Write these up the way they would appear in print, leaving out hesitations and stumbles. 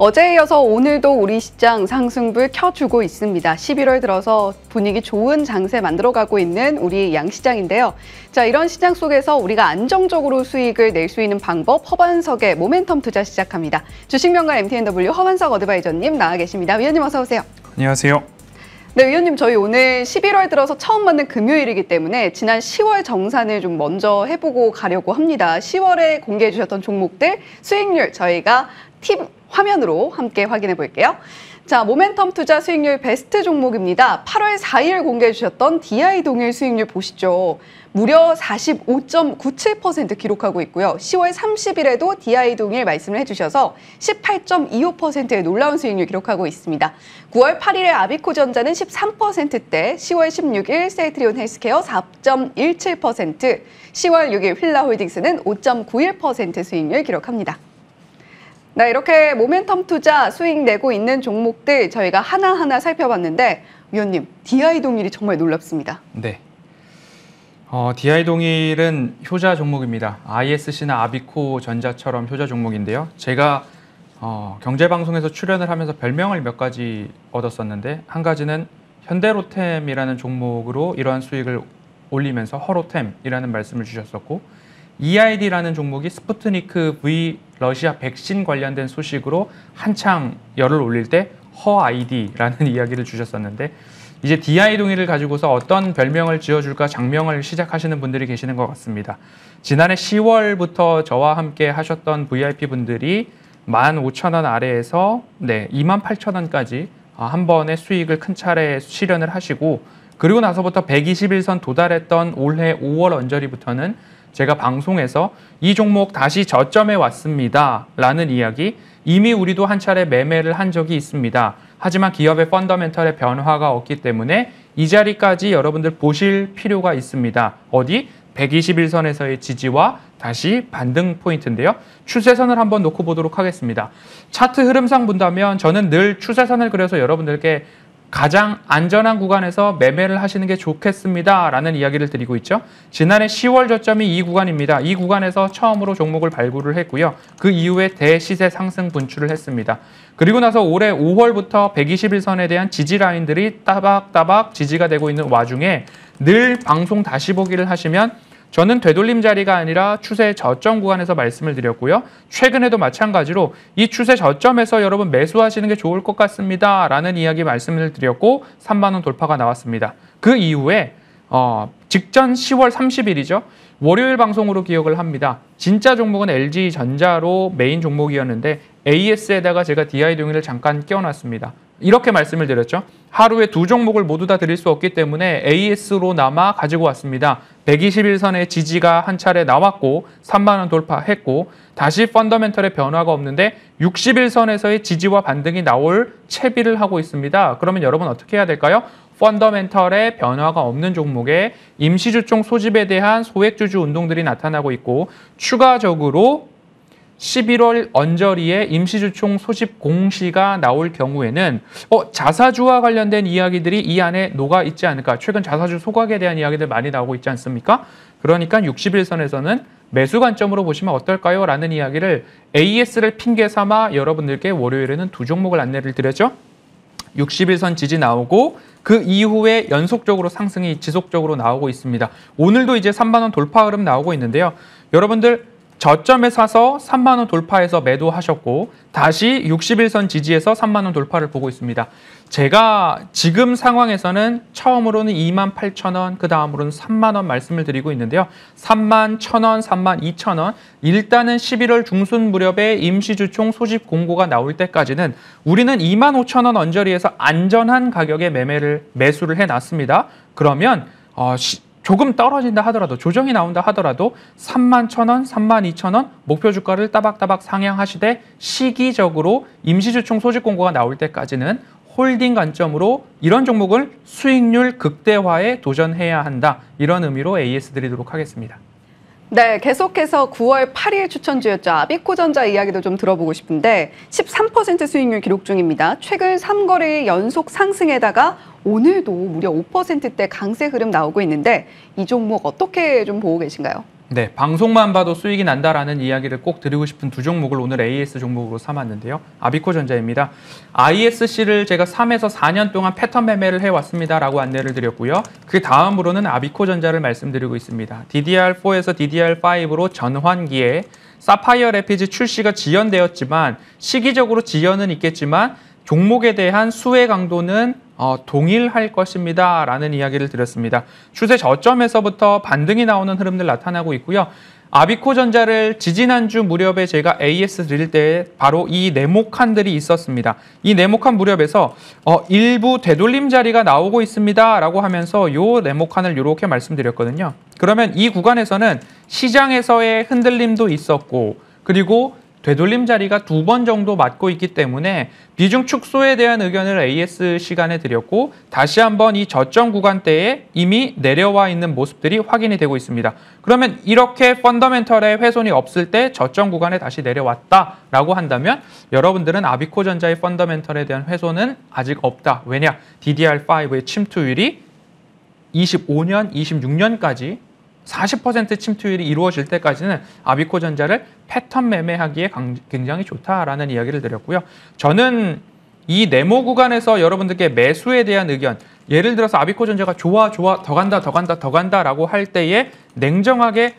어제에 이어서 오늘도 우리 시장 상승불 켜주고 있습니다. 11월 들어서 분위기 좋은 장세 만들어가고 있는 우리 양시장인데요. 자, 이런 시장 속에서 우리가 안정적으로 수익을 낼 수 있는 방법, 허반석의 모멘텀 투자 시작합니다. 주식명가 MTNW 허반석 어드바이저님 나와 계십니다. 위원님 어서 오세요. 안녕하세요. 네, 위원님 저희 오늘 11월 들어서 처음 맞는 금요일이기 때문에 지난 10월 정산을 좀 먼저 해보고 가려고 합니다. 10월에 공개해 주셨던 종목들 수익률 저희가 팀 화면으로 함께 확인해 볼게요. 자, 모멘텀 투자 수익률 베스트 종목입니다. 8월 4일 공개해 주셨던 DI 동일 수익률 보시죠. 무려 45.97% 기록하고 있고요. 10월 30일에도 DI 동일 말씀을 해주셔서 18.25%의 놀라운 수익률 기록하고 있습니다. 9월 8일에 아비코전자는 13%대, 10월 16일 세이트리온 헬스케어 4.17%, 10월 6일 휠라홀딩스는 5.91% 수익률 기록합니다. 네, 이렇게 모멘텀 투자 수익 내고 있는 종목들 저희가 하나하나 살펴봤는데 위원님, DI 동일이 정말 놀랍습니다. 네. DI 동일은 효자 종목입니다. ISC나 아비코 전자처럼 효자 종목인데요. 제가 경제방송에서 출연을 하면서 별명을 몇 가지 얻었었는데 한 가지는 현대로템이라는 종목으로 이러한 수익을 올리면서 허로템이라는 말씀을 주셨었고, EID라는 종목이 스푸트니크 V 러시아 백신 관련된 소식으로 한창 열을 올릴 때 허아이디라는 이야기를 주셨었는데, 이제 DI 동일을 가지고서 어떤 별명을 지어줄까 장명을 시작하시는 분들이 계시는 것 같습니다. 지난해 10월부터 저와 함께 하셨던 VIP 분들이 15,000원 아래에서 28,000원까지 한 번에 수익을 큰 차례 실현을 하시고, 그리고 나서부터 121선 도달했던 올해 5월 언저리부터는 제가 방송에서 이 종목 다시 저점에 왔습니다 라는 이야기, 이미 우리도 한 차례 매매를 한 적이 있습니다. 하지만 기업의 펀더멘털의 변화가 없기 때문에 이 자리까지 여러분들 보실 필요가 있습니다. 어디? 121선에서의 지지와 다시 반등 포인트인데요. 추세선을 한번 놓고 보도록 하겠습니다. 차트 흐름상 본다면 저는 늘 추세선을 그려서 여러분들께 가장 안전한 구간에서 매매를 하시는 게 좋겠습니다 라는 이야기를 드리고 있죠. 지난해 10월 저점이 이 구간입니다. 이 구간에서 처음으로 종목을 발굴을 했고요. 그 이후에 대시세 상승 분출을 했습니다. 그리고 나서 올해 5월부터 121선에 대한 지지 라인들이 따박따박 지지가 되고 있는 와중에 늘 방송 다시 보기를 하시면 저는 되돌림 자리가 아니라 추세 저점 구간에서 말씀을 드렸고요. 최근에도 마찬가지로 이 추세 저점에서 여러분 매수하시는 게 좋을 것 같습니다 라는 이야기 말씀을 드렸고 3만 원 돌파가 나왔습니다. 그 이후에 직전 10월 30일이죠. 월요일 방송으로 기억을 합니다. 진짜 종목은 LG전자로 메인 종목이었는데 AS에다가 제가 DI 동일을 잠깐 끼워놨습니다. 이렇게 말씀을 드렸죠. 하루에 두 종목을 모두 다 드릴 수 없기 때문에 AS로 남아 가지고 왔습니다. 121선의 지지가 한 차례 나왔고 3만 원 돌파했고, 다시 펀더멘털의 변화가 없는데 61선에서의 지지와 반등이 나올 채비를 하고 있습니다. 그러면 여러분 어떻게 해야 될까요? 펀더멘털의 변화가 없는 종목에 임시주총 소집에 대한 소액주주 운동들이 나타나고 있고, 추가적으로 11월 언저리에 임시주총 소집 공시가 나올 경우에는 자사주와 관련된 이야기들이 이 안에 녹아 있지 않을까. 최근 자사주 소각에 대한 이야기들 많이 나오고 있지 않습니까? 그러니까 61선에서는 매수 관점으로 보시면 어떨까요? 라는 이야기를 AS를 핑계 삼아 여러분들께 월요일에는 두 종목을 안내를 드렸죠. 61선 지지 나오고 그 이후에 연속적으로 상승이 지속적으로 나오고 있습니다. 오늘도 이제 3만 원 돌파 흐름 나오고 있는데요. 여러분들 저점에 사서 3만 원 돌파해서 매도하셨고 다시 61선 지지에서 3만 원 돌파를 보고 있습니다. 제가 지금 상황에서는 처음으로는 28,000원, 그 다음으로는 3만 원 말씀을 드리고 있는데요. 31,000원, 32,000원, 일단은 11월 중순 무렵에 임시주총 소집 공고가 나올 때까지는 우리는 25,000원 언저리에서 안전한 가격에 매수를 해놨습니다. 그러면 조금 떨어진다 하더라도, 조정이 나온다 하더라도 31,000원, 32,000원 목표 주가를 따박따박 상향하시되 시기적으로 임시주총 소집 공고가 나올 때까지는 홀딩 관점으로 이런 종목을 수익률 극대화에 도전해야 한다. 이런 의미로 AS 드리도록 하겠습니다. 네, 계속해서 9월 8일 추천주였죠. 아비코전자 이야기도 좀 들어보고 싶은데 13% 수익률 기록 중입니다. 최근 3거래일 연속 상승에다가 오늘도 무려 5%대 강세 흐름 나오고 있는데 이 종목 어떻게 좀 보고 계신가요? 네, 방송만 봐도 수익이 난다라는 이야기를 꼭 드리고 싶은 두 종목을 오늘 AS 종목으로 삼았는데요. 아비코전자입니다. ISC를 제가 3에서 4년 동안 패턴 매매를 해왔습니다라고 안내를 드렸고요. 그 다음으로는 아비코전자를 말씀드리고 있습니다. DDR4에서 DDR5로 전환기에 사파이어 래피즈 출시가 지연되었지만 시기적으로 지연은 있겠지만 종목에 대한 수혜 강도는 동일할 것입니다 라는 이야기를 드렸습니다. 추세 저점에서부터 반등이 나오는 흐름들 나타나고 있고요. 아비코전자를 지지난주 무렵에 제가 AS 드릴 때 바로 이 네모칸들이 있었습니다. 이 네모칸 무렵에서 일부 되돌림 자리가 나오고 있습니다 라고 하면서 이 네모칸을 이렇게 말씀드렸거든요. 그러면 이 구간에서는 시장에서의 흔들림도 있었고 그리고 되돌림 자리가 2번 정도 맞고 있기 때문에 비중 축소에 대한 의견을 AS 시간에 드렸고 다시 한번 이 저점 구간대에 이미 내려와 있는 모습들이 확인이 되고 있습니다. 그러면 이렇게 펀더멘털의 훼손이 없을 때 저점 구간에 다시 내려왔다라고 한다면 여러분들은 아비코전자의 펀더멘털에 대한 훼손은 아직 없다. 왜냐? DDR5의 침투율이 25년, 26년까지 40% 침투율이 이루어질 때까지는 아비코전자를 패턴 매매하기에 굉장히 좋다라는 이야기를 드렸고요. 저는 이 네모 구간에서 여러분들께 매수에 대한 의견, 예를 들어서 아비코전자가 좋아, 더 간다라고 할 때에 냉정하게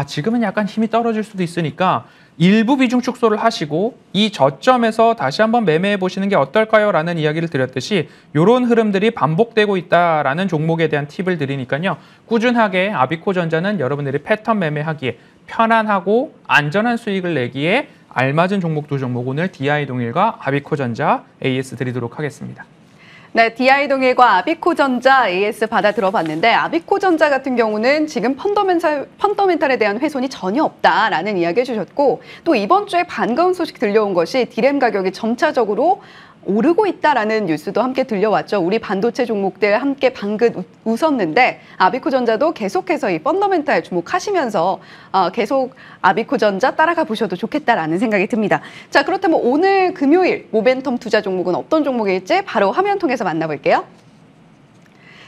지금은 약간 힘이 떨어질 수도 있으니까 일부 비중 축소를 하시고 이 저점에서 다시 한번 매매해 보시는 게 어떨까요? 라는 이야기를 드렸듯이 이런 흐름들이 반복되고 있다라는 종목에 대한 팁을 드리니까요. 꾸준하게 아비코전자는 여러분들이 패턴 매매하기에 편안하고 안전한 수익을 내기에 알맞은 종목 두 종목 오늘 DI동일과 아비코전자 AS 드리도록 하겠습니다. 네, DI동일과 아비코전자 AS 받아 들어봤는데 아비코전자 같은 경우는 지금 펀더멘탈에 대한 훼손이 전혀 없다라는 이야기 해주셨고 또 이번 주에 반가운 소식 들려온 것이 디램 가격이 점차적으로 오르고 있다라는 뉴스도 함께 들려왔죠. 우리 반도체 종목들 함께 방긋 웃었는데 아비코전자도 계속해서 이 펀더멘탈 주목하시면서 계속 아비코전자 따라가 보셔도 좋겠다라는 생각이 듭니다. 자, 그렇다면 오늘 금요일 모멘텀 투자 종목은 어떤 종목일지 바로 화면 통해서 만나볼게요.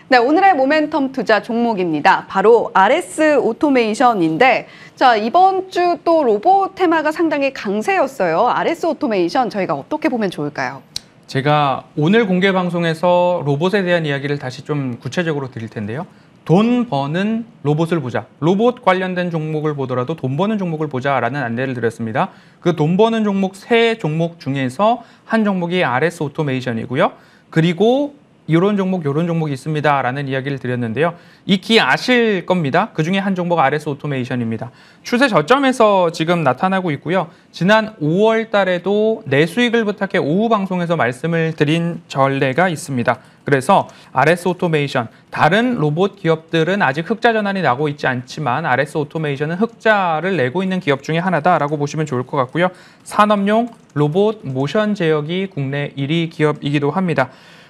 네, 오늘의 모멘텀 투자 종목입니다. 바로 RS 오토메이션인데 자, 이번 주 또 로봇 테마가 상당히 강세였어요. RS 오토메이션 저희가 어떻게 보면 좋을까요? 제가 오늘 공개 방송에서 로봇에 대한 이야기를 다시 좀 구체적으로 드릴 텐데요. 돈 버는 로봇을 보자. 로봇 관련된 종목을 보더라도 돈 버는 종목을 보자라는 안내를 드렸습니다. 그 돈 버는 종목 3종목 중에서 한 종목이 RS 오토메이션이고요. 그리고 이런 종목이 있습니다라는 이야기를 드렸는데요. 익히 아실 겁니다. 그중에 한 종목 RS 오토메이션입니다. 추세 저점에서 지금 나타나고 있고요. 지난 5월 달에도 내 수익을 부탁해 오후 방송에서 말씀을 드린 전례가 있습니다. 그래서 RS 오토메이션, 다른 로봇 기업들은 아직 흑자 전환이 나고 있지 않지만 RS 오토메이션은 흑자를 내고 있는 기업 중에 하나다라고 보시면 좋을 것 같고요. 산업용 로봇 모션 제어기 국내 1위 기업이기도 합니다.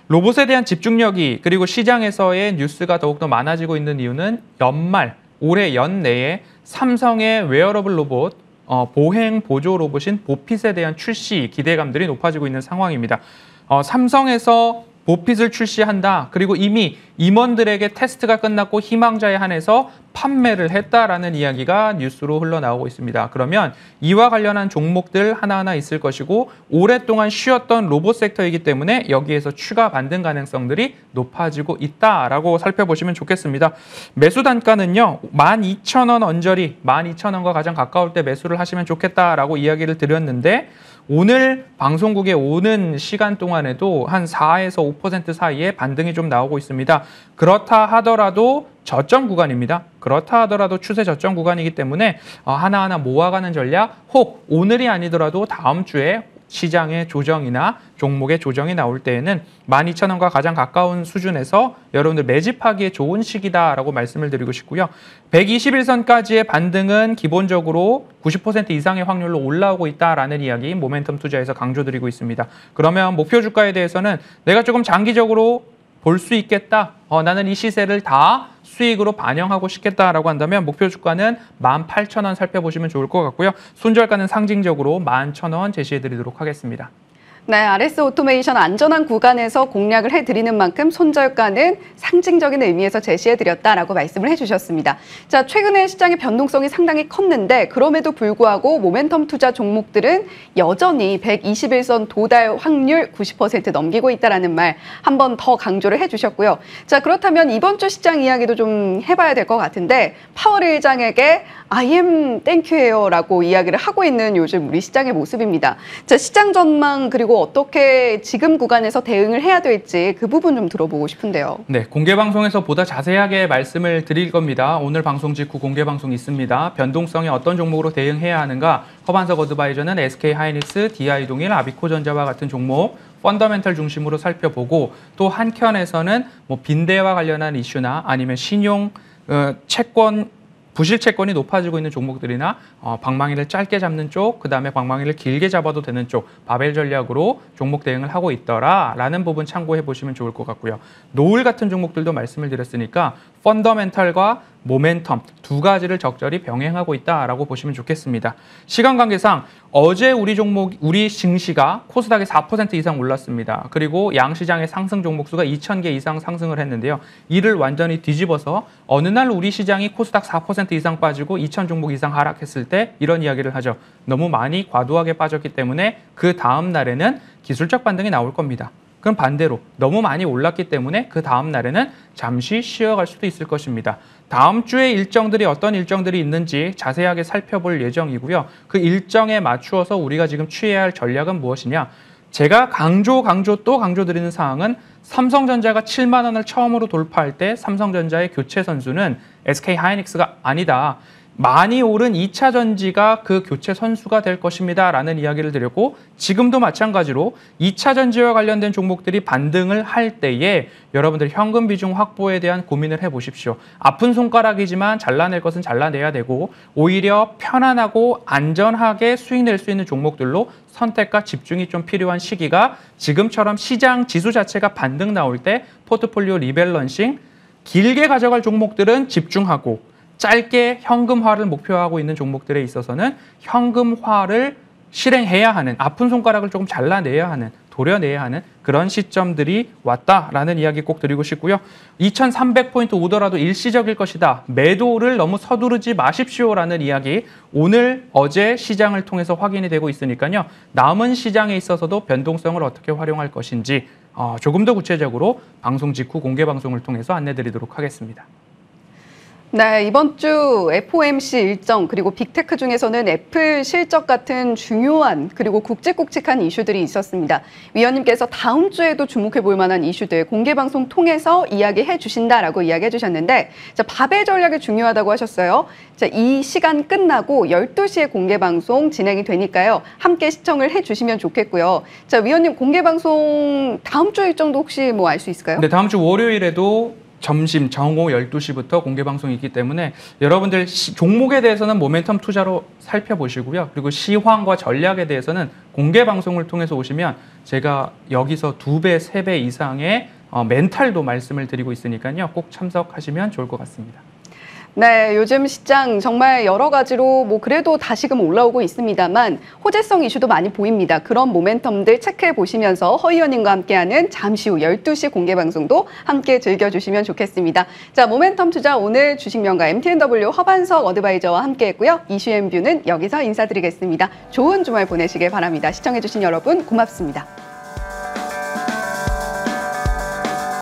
로봇에 대한 집중력이 그리고 시장에서의 뉴스가 더욱더 많아지고 있는 이유는 올해 연내에 삼성의 웨어러블 로봇, 보행 보조 로봇인 보핏에 대한 출시 기대감들이 높아지고 있는 상황입니다. 삼성에서 보핏을 출시한다. 그리고 이미 임원들에게 테스트가 끝났고 희망자에 한해서 판매를 했다라는 이야기가 뉴스로 흘러나오고 있습니다. 그러면 이와 관련한 종목들 하나하나 있을 것이고 오랫동안 쉬었던 로봇 섹터이기 때문에 여기에서 추가 반등 가능성들이 높아지고 있다라고 살펴보시면 좋겠습니다. 매수 단가는요. 12,000원 언저리, 12,000원과 가장 가까울 때 매수를 하시면 좋겠다라고 이야기를 드렸는데 오늘 방송국에 오는 시간 동안에도 한 4에서 5% 사이에 반등이 좀 나오고 있습니다. 그렇다 하더라도 저점 구간입니다. 그렇다 하더라도 추세 저점 구간이기 때문에 하나하나 모아가는 전략, 혹 오늘이 아니더라도 다음 주에 시장의 조정이나 종목의 조정이 나올 때에는 12,000원과 가장 가까운 수준에서 여러분들 매집하기에 좋은 시기다라고 말씀을 드리고 싶고요. 121선까지의 반등은 기본적으로 90% 이상의 확률로 올라오고 있다라는 이야기 모멘텀 투자에서 강조드리고 있습니다. 그러면 목표 주가에 대해서는 내가 조금 장기적으로 볼 수 있겠다. 나는 이 시세를 다 수익으로 반영하고 싶겠다라고 한다면 목표 주가는 18,000원 살펴보시면 좋을 것 같고요. 손절가는 상징적으로 11,000원 제시해드리도록 하겠습니다. 네, RS 오토메이션 안전한 구간에서 공략을 해드리는 만큼 손절가는 상징적인 의미에서 제시해드렸다라고 말씀을 해주셨습니다. 자, 최근에 시장의 변동성이 상당히 컸는데 그럼에도 불구하고 모멘텀 투자 종목들은 여전히 121선 도달 확률 90% 넘기고 있다는 말 한 번 더 강조를 해주셨고요. 자, 그렇다면 이번 주 시장 이야기도 좀 해봐야 될 것 같은데 파월 의장에게 I am 땡큐예요라고 이야기를 하고 있는 요즘 우리 시장의 모습입니다. 자, 시장 전망 그리고 어떻게 지금 구간에서 대응을 해야 될지 그 부분 좀 들어보고 싶은데요. 네, 공개 방송에서 보다 자세하게 말씀을 드릴 겁니다. 오늘 방송 직후 공개 방송 있습니다. 변동성에 어떤 종목으로 대응해야 하는가? 허반석 어드바이저는 SK 하이닉스, DI동일, 아비코전자와 같은 종목 펀더멘털 중심으로 살펴보고 또 한켠에서는 뭐 빈대와 관련한 이슈나 아니면 신용 채권 부실 채권이 높아지고 있는 종목들이나 방망이를 짧게 잡는 쪽, 그다음에 방망이를 길게 잡아도 되는 쪽 바벨 전략으로 종목 대응을 하고 있더라라는 부분 참고해 보시면 좋을 것 같고요. 노을 같은 종목들도 말씀을 드렸으니까 펀더멘털과 모멘텀 두 가지를 적절히 병행하고 있다라고 보시면 좋겠습니다. 시간 관계상 어제 우리 증시가 코스닥이 4% 이상 올랐습니다. 그리고 양시장의 상승 종목수가 2,000개 이상 상승을 했는데요. 이를 완전히 뒤집어서 어느 날 우리 시장이 코스닥 4% 이상 빠지고 2,000 종목 이상 하락했을 때 이런 이야기를 하죠. 너무 많이 과도하게 빠졌기 때문에 그 다음 날에는 기술적 반등이 나올 겁니다. 그럼 반대로 너무 많이 올랐기 때문에 그 다음 날에는 잠시 쉬어갈 수도 있을 것입니다. 다음 주에 일정들이 어떤 일정들이 있는지 자세하게 살펴볼 예정이고요. 그 일정에 맞추어서 우리가 지금 취해야 할 전략은 무엇이냐? 제가 또 강조드리는 사항은 삼성전자가 7만 원을 처음으로 돌파할 때 삼성전자의 교체 선수는 SK 하이닉스가 아니다. 많이 오른 2차 전지가 그 교체 선수가 될 것입니다. 라는 이야기를 드렸고 지금도 마찬가지로 2차 전지와 관련된 종목들이 반등을 할 때에 여러분들 현금 비중 확보에 대한 고민을 해보십시오. 아픈 손가락이지만 잘라낼 것은 잘라내야 되고 오히려 편안하고 안전하게 수익 낼 수 있는 종목들로 선택과 집중이 좀 필요한 시기가 지금처럼 시장 지수 자체가 반등 나올 때 포트폴리오 리밸런싱 길게 가져갈 종목들은 집중하고 짧게 현금화를 목표하고 있는 종목들에 있어서는 현금화를 실행해야 하는 아픈 손가락을 조금 잘라내야 하는 도려내야 하는 그런 시점들이 왔다라는 이야기 꼭 드리고 싶고요. 2300포인트 오더라도 일시적일 것이다. 매도를 너무 서두르지 마십시오라는 이야기 오늘 어제 시장을 통해서 확인이 되고 있으니까요. 남은 시장에 있어서도 변동성을 어떻게 활용할 것인지 조금 더 구체적으로 방송 직후 공개 방송을 통해서 안내드리도록 하겠습니다. 네, 이번 주 FOMC 일정 그리고 빅테크 중에서는 애플 실적 같은 중요한 그리고 굵직굵직한 이슈들이 있었습니다. 위원님께서 다음 주에도 주목해 볼 만한 이슈들 공개 방송 통해서 이야기해 주신다라고 이야기해 주셨는데 자, 바벨 전략이 중요하다고 하셨어요. 자, 이 시간 끝나고 12시에 공개 방송 진행이 되니까요. 함께 시청을 해 주시면 좋겠고요. 자, 위원님 공개 방송 다음 주 일정도 혹시 뭐 알 수 있을까요? 네, 다음 주 월요일에도 점심 정오 12시부터 공개 방송이 있기 때문에 여러분들 종목에 대해서는 모멘텀 투자로 살펴보시고요. 그리고 시황과 전략에 대해서는 공개 방송을 통해서 오시면 제가 여기서 2배, 3배 이상의 멘탈도 말씀을 드리고 있으니까요. 꼭 참석하시면 좋을 것 같습니다. 네, 요즘 시장 정말 여러 가지로 뭐 그래도 다시금 올라오고 있습니다만 호재성 이슈도 많이 보입니다. 그런 모멘텀들 체크해 보시면서 허 의원님과 함께하는 잠시 후 12시 공개 방송도 함께 즐겨주시면 좋겠습니다. 자, 모멘텀 투자 오늘 주식명가 MTNW 허반석 어드바이저와 함께했고요. 이슈앤뷰는 여기서 인사드리겠습니다. 좋은 주말 보내시길 바랍니다. 시청해주신 여러분 고맙습니다.